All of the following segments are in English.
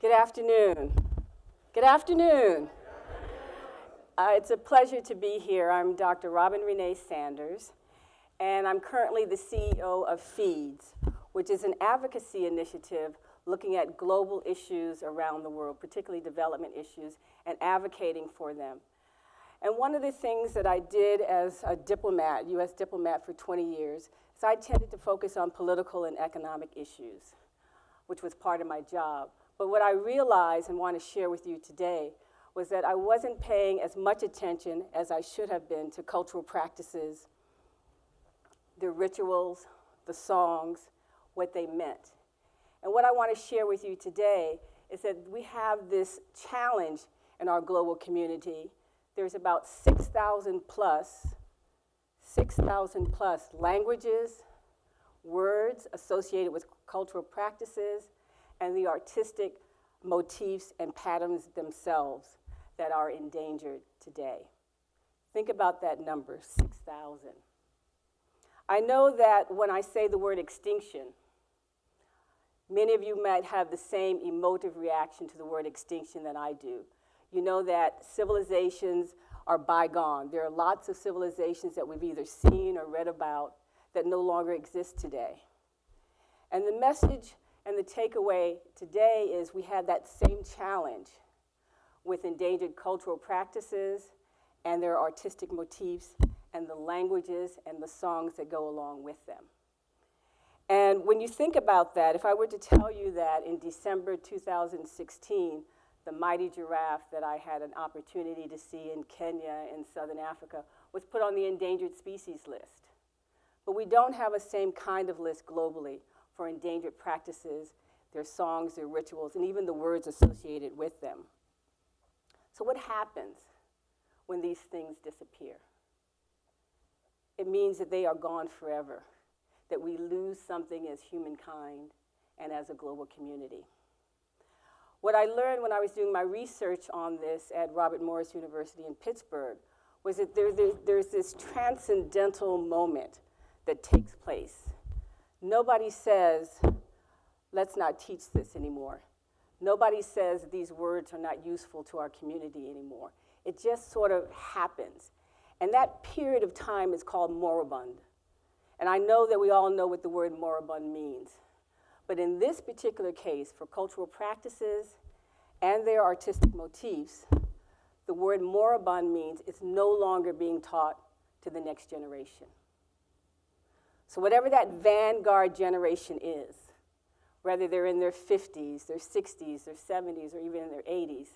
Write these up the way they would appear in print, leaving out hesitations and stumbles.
Good afternoon. Good afternoon. It's a pleasure to be here. I'm Dr. Robin Renee Sanders, and I'm currently the CEO of FEEDS, which is an advocacy initiative looking at global issues around the world, particularly development issues, and advocating for them. And one of the things that I did as a diplomat, U.S. diplomat for 20 years, is I tended to focus on political and economic issues, which was part of my job. But what I realized and want to share with you today was that I wasn't paying as much attention as I should have been to cultural practices, the rituals, the songs, what they meant. And what I want to share with you today is that we have this challenge in our global community. There's about 6,000 plus languages, words associated with cultural practices, and the artistic motifs and patterns themselves that are endangered today. Think about that number, 6,000. I know that when I say the word extinction, many of you might have the same emotive reaction to the word extinction that I do. You know that civilizations are bygone. There are lots of civilizations that we've either seen or read about that no longer exist today. And the message and the takeaway today is we have that same challenge with endangered cultural practices and their artistic motifs and the languages and the songs that go along with them. And when you think about that, if I were to tell you that in December 2016, the mighty giraffe that I had an opportunity to see in Kenya and Southern Africa was put on the endangered species list. But we don't have a same kind of list globally for endangered practices, their songs, their rituals, and even the words associated with them. So what happens when these things disappear? It means that they are gone forever, that we lose something as humankind and as a global community. What I learned when I was doing my research on this at Robert Morris University in Pittsburgh was that there's this transcendental moment that takes place. Nobody says, let's not teach this anymore. Nobody says these words are not useful to our community anymore. It just sort of happens. And that period of time is called moribund. And I know that we all know what the word moribund means. But in this particular case, for cultural practices and their artistic motifs, the word moribund means it's no longer being taught to the next generation. So whatever that vanguard generation is, whether they're in their 50s, their 60s, their 70s, or even in their 80s,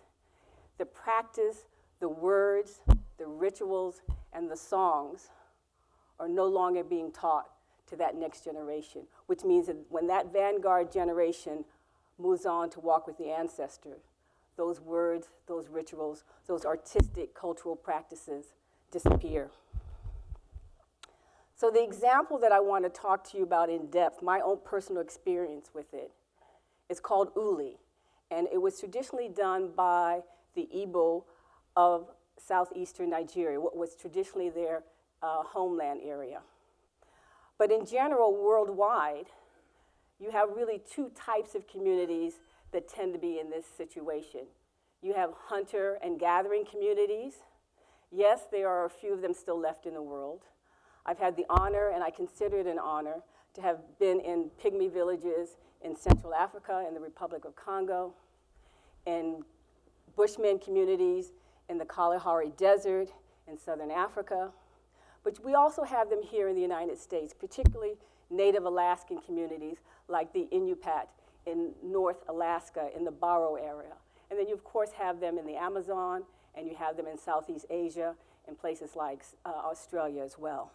the practice, the words, the rituals, and the songs are no longer being taught to that next generation, which means that when that vanguard generation moves on to walk with the ancestor, those words, those rituals, those artistic cultural practices disappear. So the example that I want to talk to you about in depth, my own personal experience with it, is called uli. And it was traditionally done by the Igbo of southeastern Nigeria, what was traditionally their homeland area. But in general, worldwide, you have really two types of communities that tend to be in this situation. You have hunter and gathering communities. Yes, there are a few of them still left in the world. I've had the honor, and I consider it an honor, to have been in pygmy villages in Central Africa, in the Republic of Congo, in Bushman communities in the Kalahari Desert in Southern Africa. But we also have them here in the United States, particularly Native Alaskan communities like the Inupiat in North Alaska in the Barrow area. And then you, of course, have them in the Amazon, and you have them in Southeast Asia and places like Australia as well.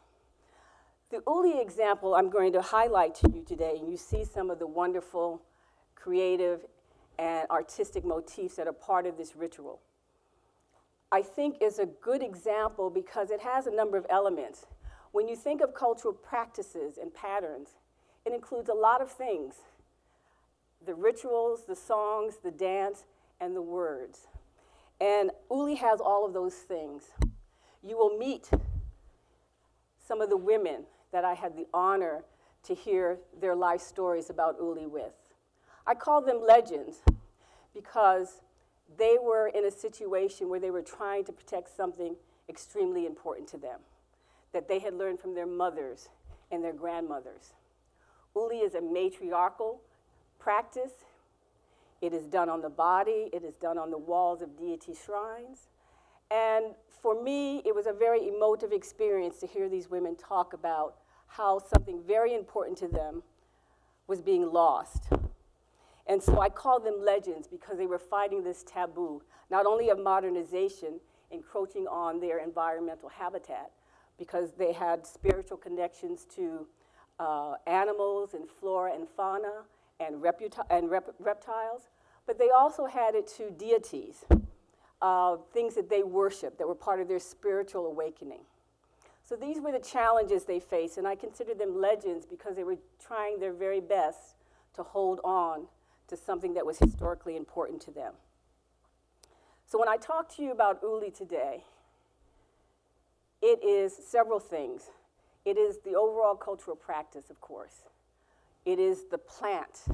The uli example I'm going to highlight to you today, and you see some of the wonderful, creative, and artistic motifs that are part of this ritual, I think is a good example because it has a number of elements. When you think of cultural practices and patterns, it includes a lot of things: the rituals, the songs, the dance, and the words. And uli has all of those things. You will meet some of the women that I had the honor to hear their life stories about uli with. I call them legends because they were in a situation where they were trying to protect something extremely important to them that they had learned from their mothers and their grandmothers. Uli is a matriarchal practice. It is done on the body. It is done on the walls of deity shrines. And for me, it was a very emotive experience to hear these women talk about how something very important to them was being lost. And so I call them legends because they were fighting this taboo, not only of modernization encroaching on their environmental habitat, because they had spiritual connections to animals and flora and fauna and reptiles, but they also had it to deities, things that they worshiped that were part of their spiritual awakening. So these were the challenges they faced, and I consider them legends because they were trying their very best to hold on to something that was historically important to them. So when I talk to you about Uli today, it is several things. It is the overall cultural practice, of course. It is the plant.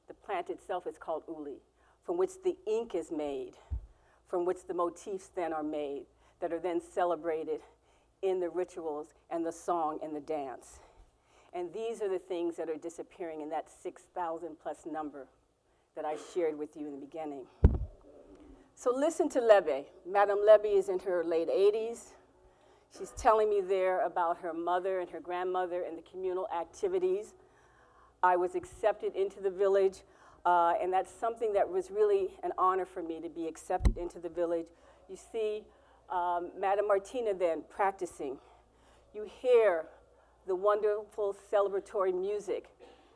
The plant itself is called Uli, from which the ink is made, from which the motifs then are made, that are then celebrated in the rituals and the song and the dance. And these are the things that are disappearing in that 6,000 plus number that I shared with you in the beginning. So listen to Lebe. Madame Lebe is in her late 80s. She's telling me there about her mother and her grandmother and the communal activities. I was accepted into the village, and that's something that was really an honor for me to be accepted into the village. You see Madame Martina then practicing. You hear the wonderful celebratory music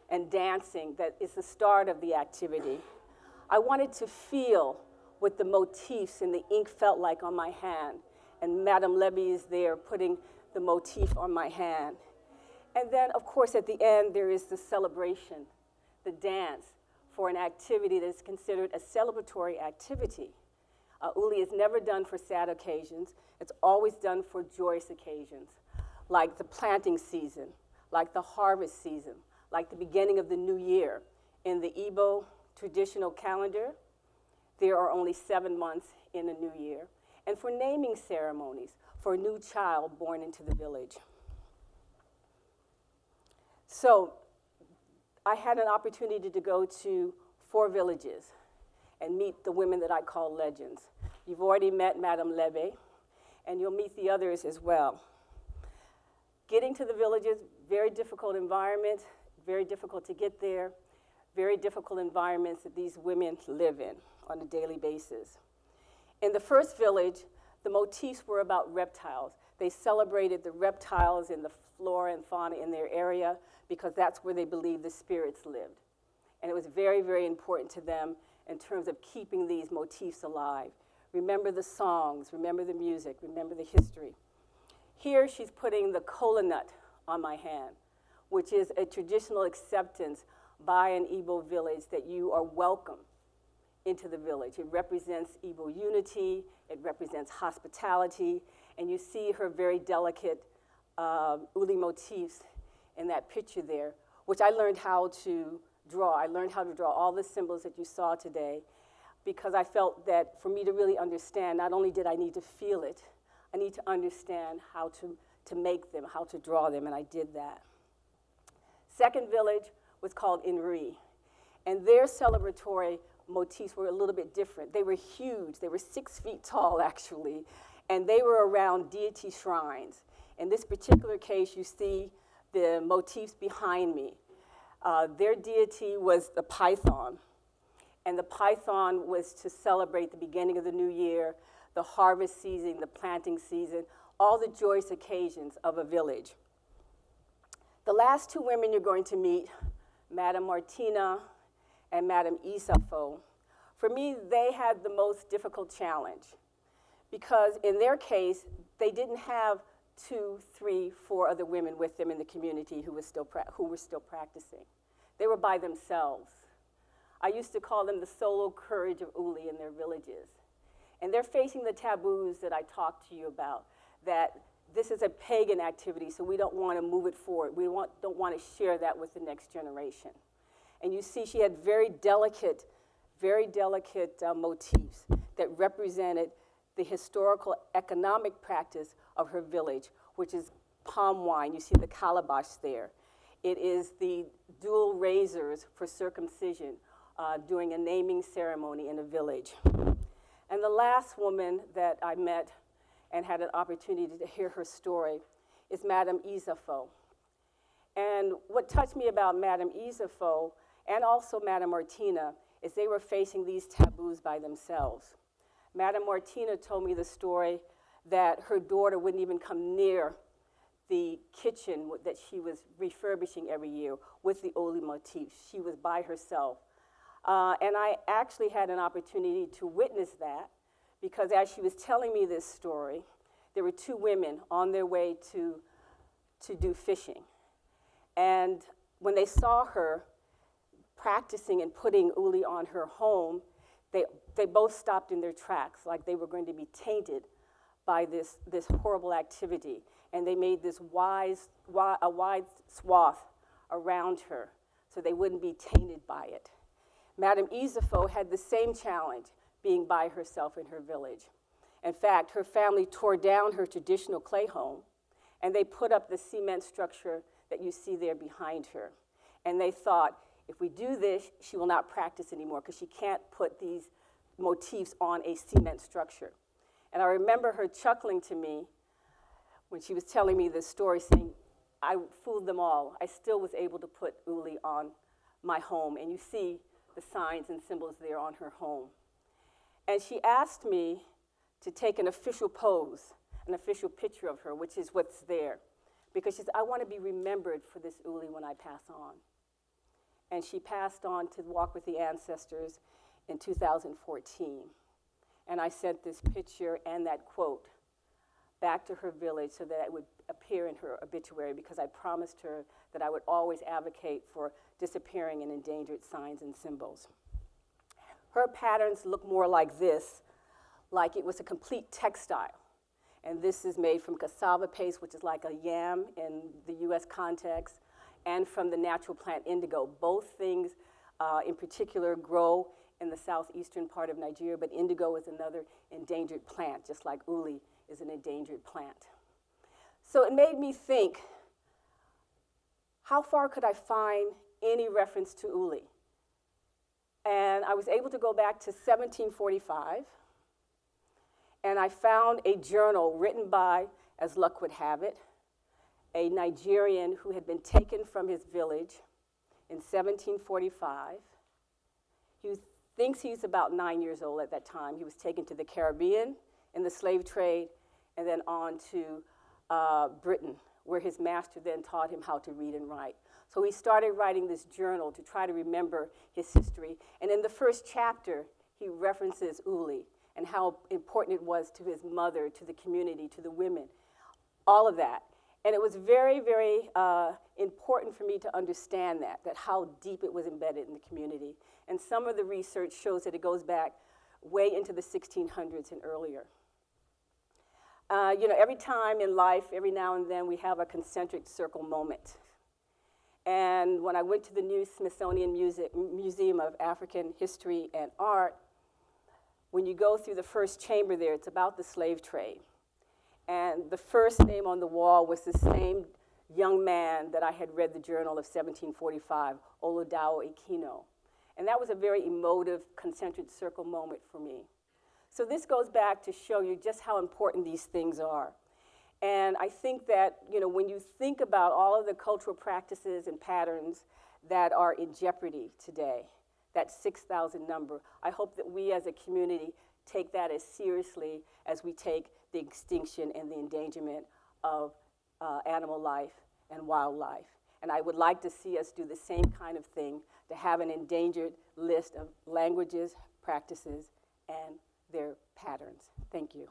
and dancing that is the start of the activity. I wanted to feel what the motifs and the ink felt like on my hand. And Madame Lebe is there putting the motif on my hand. And then, of course, at the end, there is the celebration, the dance, for an activity that is considered a celebratory activity. Uli is never done for sad occasions. It's always done for joyous occasions, like the planting season, like the harvest season, like the beginning of the new year. In the Igbo traditional calendar, there are only 7 months in a new year. And for naming ceremonies for a new child born into the village. So I had an opportunity to go to 4 villages and meet the women that I call legends. You've already met Madame Lebe, and you'll meet the others as well. Getting to the villages, very difficult environment, very difficult to get there, very difficult environments that these women live in on a daily basis. In the first village, the motifs were about reptiles. They celebrated the reptiles and the flora and fauna in their area because that's where they believed the spirits lived. And it was very, very important to them in terms of keeping these motifs alive. Remember the songs, remember the music, remember the history. Here she's putting the kola nut on my hand, which is a traditional acceptance by an Igbo village that you are welcome into the village. It represents Igbo unity, it represents hospitality, and you see her very delicate Uli motifs in that picture there, which I learned how to draw. I learned how to draw all the symbols that you saw today because I felt that for me to really understand, not only did I need to feel it, I need to understand how to make them, how to draw them, and I did that. Second village was called Inri, and their celebratory motifs were a little bit different. They were huge. They were 6 feet tall, actually, and they were around deity shrines. In this particular case, you see the motifs behind me. Their deity was the python, and the python was to celebrate the beginning of the new year, the harvest season, the planting season, all the joyous occasions of a village. The last 2 women you're going to meet, Madame Martina and Madame Izafo, for me, they had the most difficult challenge because in their case, they didn't have 2, 3, 4 other women with them in the community who were still practicing. They were by themselves. I used to call them the solo courage of Uli in their villages. And they're facing the taboos that I talked to you about, that this is a pagan activity, so we don't want to move it forward. We don't want to share that with the next generation. And you see she had very delicate very delicate motifs that represented the historical economic practice of her village, which is palm wine. You see the calabash there. It is the dual razors for circumcision during a naming ceremony in a village. And the last woman that I met and had an opportunity to hear her story is Madame Izafo. And what touched me about Madame Izafo and also Madame Martina is they were facing these taboos by themselves. Madame Martina told me the story that her daughter wouldn't even come near the kitchen that she was refurbishing every year with the Oli motifs. She was by herself. And I actually had an opportunity to witness that because as she was telling me this story, there were two women on their way to do fishing. And when they saw her practicing and putting Uli on her home, they both stopped in their tracks like they were going to be tainted by this horrible activity. And they made this wide swath around her so they wouldn't be tainted by it. Madame Izafo had the same challenge being by herself in her village. In fact, her family tore down her traditional clay home and they put up the cement structure that you see there behind her. And they thought, if we do this, she will not practice anymore because she can't put these motifs on a cement structure. And I remember her chuckling to me when she was telling me this story, saying, I fooled them all. I still was able to put Uli on my home. And you see the signs and symbols there on her home. And she asked me to take an official pose, an official picture of her, which is what's there. Because she said, I want to be remembered for this Uli when I pass on. And she passed on to walk with the ancestors in 2014. And I sent this picture and that quote back to her village so that it would appear in her obituary because I promised her that I would always advocate for disappearing and endangered signs and symbols. Her patterns look more like this, like it was a complete textile. And this is made from cassava paste, which is like a yam in the US context, and from the natural plant indigo. Both things in particular grow in the southeastern part of Nigeria, but indigo is another endangered plant, just like uli is an endangered plant. So it made me think, how far could I find any reference to uli? And I was able to go back to 1745, and I found a journal written by, as luck would have it, a Nigerian who had been taken from his village in 1745. He thinks he's about 9 years old at that time. He was taken to the Caribbean in the slave trade and then on to Britain, where his master then taught him how to read and write. So he started writing this journal to try to remember his history. And in the first chapter, he references uli and how important it was to his mother, to the community, to the women, all of that. And it was very, very important for me to understand that how deep it was embedded in the community. And some of the research shows that it goes back way into the 1600s and earlier. Every time in life, every now and then, we have a concentric circle moment. And when I went to the new Smithsonian Museum of African History and Art, when you go through the first chamber there, it's about the slave trade. And the first name on the wall was the same young man that I had read the journal of 1745, Oludao Ikino. And that was a very emotive concentric circle moment for me. So this goes back to show you just how important these things are. And I think that, when you think about all of the cultural practices and patterns that are in jeopardy today, that 6,000 number, I hope that we as a community take that as seriously as we take the extinction and the endangerment of animal life and wildlife. And I would like to see us do the same kind of thing, to have an endangered list of languages, practices, and their patterns. Thank you.